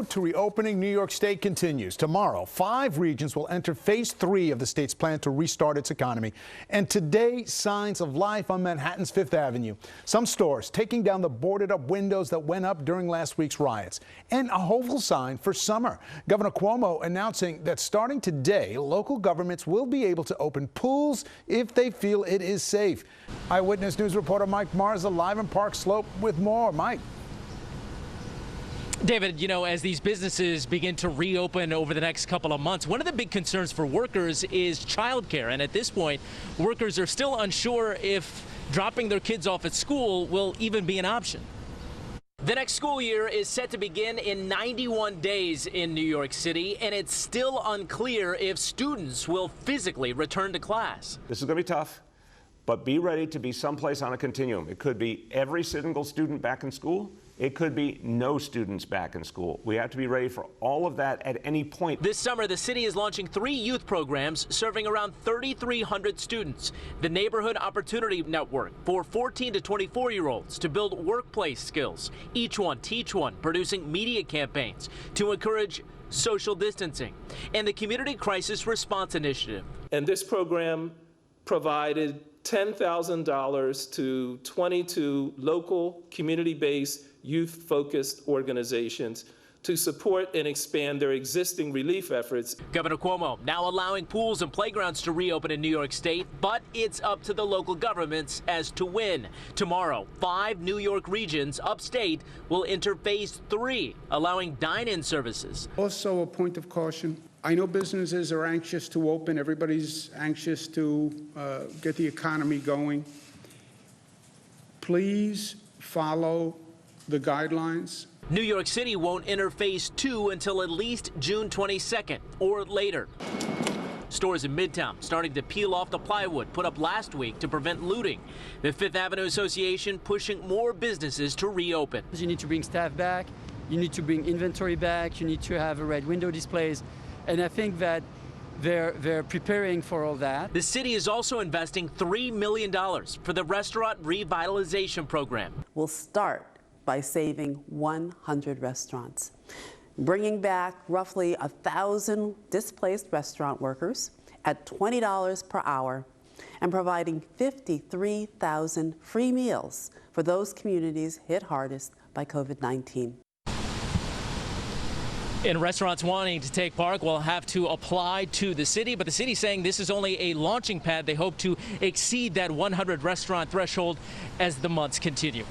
road to reopening New York State continues. Tomorrow, 5 regions will enter phase 3 of the state's plan to restart its economy. And today, signs of life on Manhattan's Fifth Avenue. Some stores taking down the boarded-up windows that went up during last week's riots. And a hopeful sign for summer. Governor Cuomo announcing that starting today, local governments will be able to open pools if they feel it is safe. Eyewitness News reporter Mike Marza live in Park Slope with more. Mike. David, you know, as these businesses begin to reopen over the next couple of months, one of the big concerns for workers is childcare. And at this point, workers are still unsure if dropping their kids off at school will even be an option. The next school year is set to begin in 91 days in New York City, and it's still unclear if students will physically return to class. This is going to be tough, but be ready to be someplace on a continuum. It could be every single student back in school. It could be no students back in school. We have to be ready for all of that at any point. This summer, the city is launching 3 youth programs serving around 3,300 students. The Neighborhood Opportunity Network for 14 to 24-year-olds to build workplace skills. Each one teach one, producing media campaigns to encourage social distancing. And the Community Crisis Response Initiative. And this program provided $10,000 to 22 local community-based youth-focused organizations to support and expand their existing relief efforts. Governor Cuomo now allowing pools and playgrounds to reopen in New York State, but it's up to the local governments as to when. Tomorrow, 5 New York regions upstate will enter phase 3, allowing dine-in services. Also, a point of caution. I know businesses are anxious to open. Everybody's anxious to get the economy going. Please follow the guidelines. New York City won't enter phase 2 until at least June 22nd or later. Stores in Midtown starting to peel off the plywood put up last week to prevent looting. The Fifth Avenue Association pushing more businesses to reopen. You need to bring staff back, you need to bring inventory back, you need to have red window displays, and I think that they're preparing for all that. The city is also investing $3 million for the restaurant revitalization program. We'll start by saving 100 restaurants, bringing back roughly 1,000 displaced restaurant workers at $20 per hour and providing 53,000 free meals for those communities hit hardest by COVID-19. And restaurants wanting to take part will have to apply to the city, but the city saying this is only a launching pad. They hope to exceed that 100 restaurant threshold as the months continue.